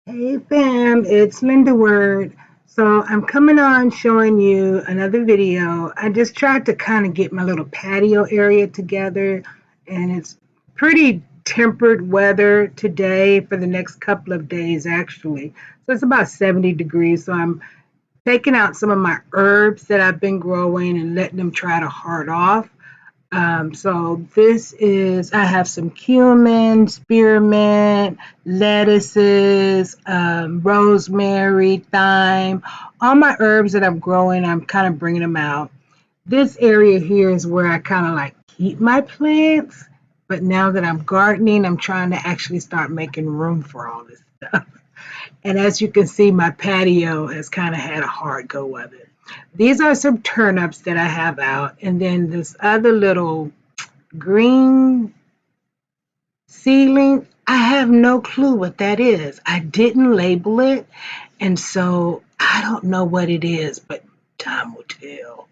Hey fam, it's Linda Word. So I'm coming on showing you another video. I just tried to kind of get my little patio area together, and it's pretty tempered weather today for the next couple of days actually. So it's about 70 degrees. So I'm taking out some of my herbs that I've been growing and letting them try to hard off. So this is, I have some cumin, spearmint, lettuces, rosemary, thyme, all my herbs that I'm growing, I'm kind of bringing them out. This area here is where I kind of like keep my plants, but now that I'm gardening, I'm trying to actually start making room for all this stuff. And as you can see, my patio has kind of had a hard go of it. These are some turnips that I have out, and then this other little green ceiling, I have no clue what that is. I didn't label it, and so I don't know what it is, but time will tell.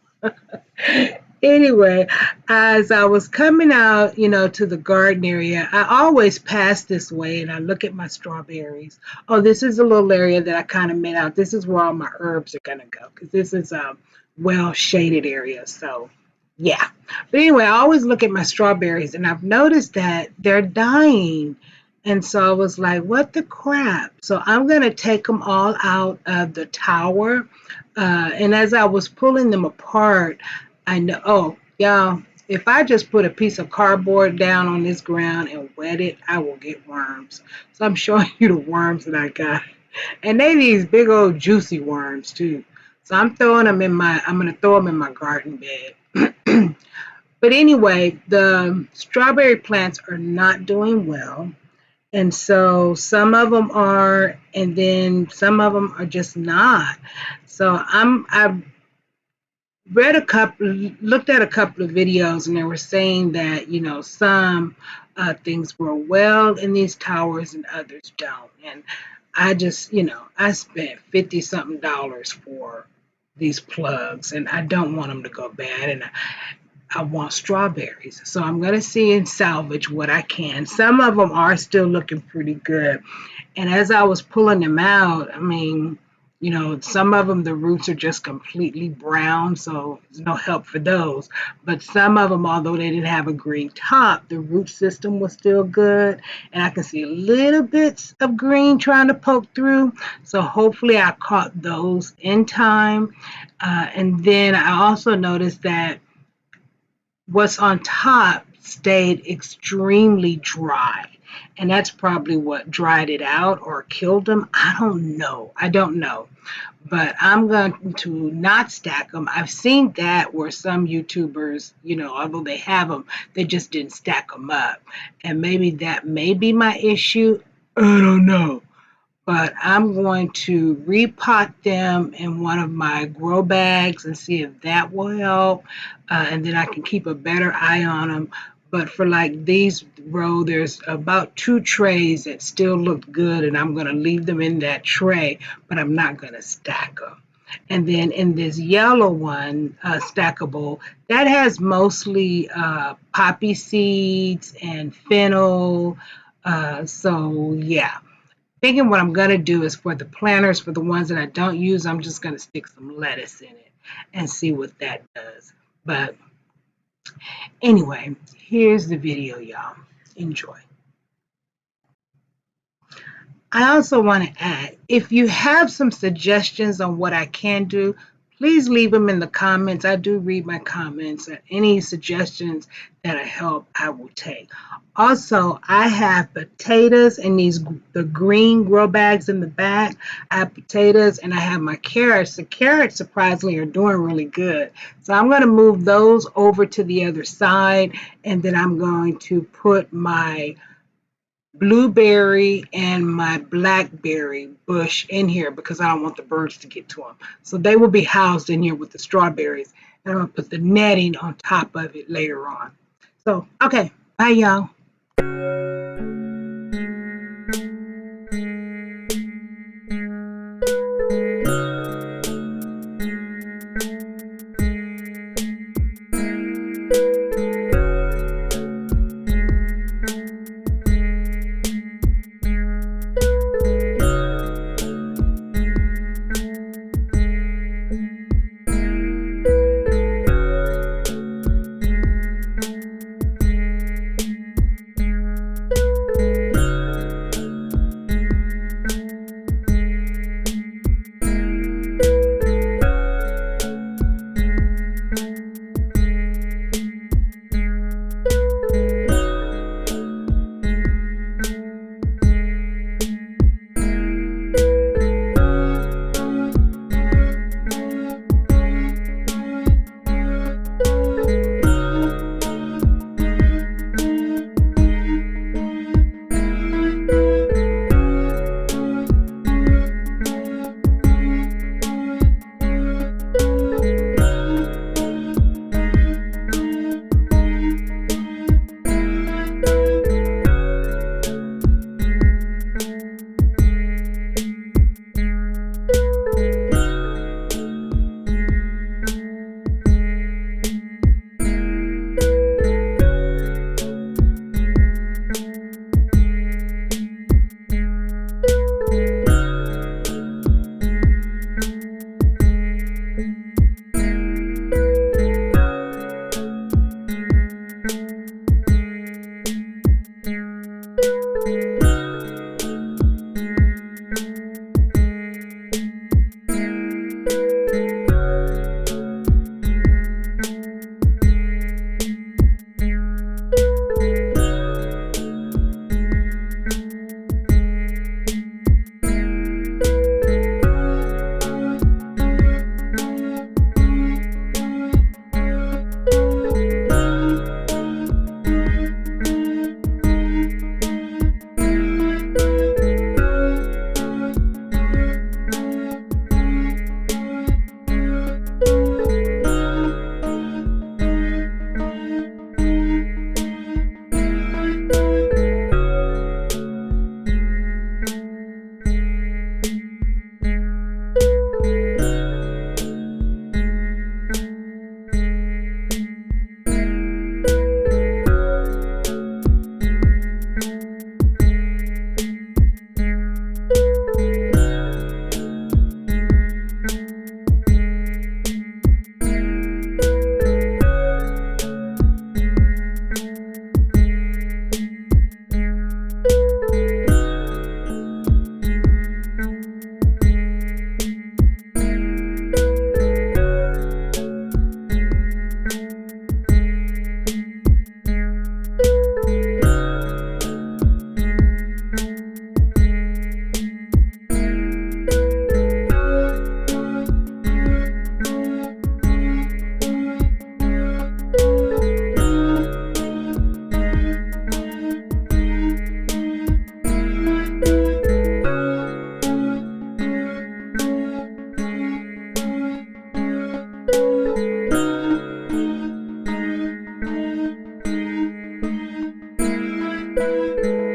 Anyway, as I was coming out, to the garden area, I always pass this way and I look at my strawberries. Oh, this is a little area that I kind of made out. This is where all my herbs are gonna go because this is a well shaded area. So, yeah. But anyway, I always look at my strawberries and I've noticed that they're dying. And so I was like, what the crap? So I'm going to take them all out of the tower. And as I was pulling them apart, I know, oh, y'all, if I just put a piece of cardboard down on this ground and wet it, I will get worms. So I'm showing you the worms that I got. And they these big old juicy worms too. So I'm gonna throw them in my garden bed. But anyway, the strawberry plants are not doing well. And so some of them are, and then some of them are just not. So I've read a couple, looked at a couple of videos, and they were saying that some things grow well in these towers and others don't. And I just I spent 50 something dollars for these plugs, and I don't want them to go bad, and I want strawberries. So I'm going to see and salvage what I can. Some of them are still looking pretty good. And as I was pulling them out, I mean, some of them, the roots are just completely brown, so there's no help for those. But some of them, although they didn't have a green top, the root system was still good. And I can see little bits of green trying to poke through. So hopefully I caught those in time. And then I also noticed that what's on top stayed extremely dry. And that's probably what dried it out or killed them. I don't know. I don't know. But I'm going to not stack them. I've seen that where some YouTubers, although they have them, they just didn't stack them up. And maybe that may be my issue. I don't know, but I'm going to repot them in one of my grow bags and see if that will help. And then I can keep a better eye on them. But for like these row, there's about 2 trays that still look good, and I'm going to leave them in that tray, but I'm not going to stack them. And then in this yellow one, stackable, that has mostly poppy seeds and fennel. So yeah, thinking what I'm going to do is for the planters, for the ones that I don't use, I'm just going to stick some lettuce in it and see what that does. But anyway, here's the video, y'all. Enjoy. I also want to add, if you have some suggestions on what I can do, please leave them in the comments. I do read my comments, and any suggestions that help, I will take. Also, I have potatoes in the green grow bags in the back. I have potatoes and I have my carrots. The carrots surprisingly are doing really good. So I'm going to move those over to the other side, and then I'm going to put my blueberry and my blackberry bush in here because I don't want the birds to get to them. So they will be housed in here with the strawberries. And I'm going to put the netting on top of it later on. So, okay. Bye, y'all.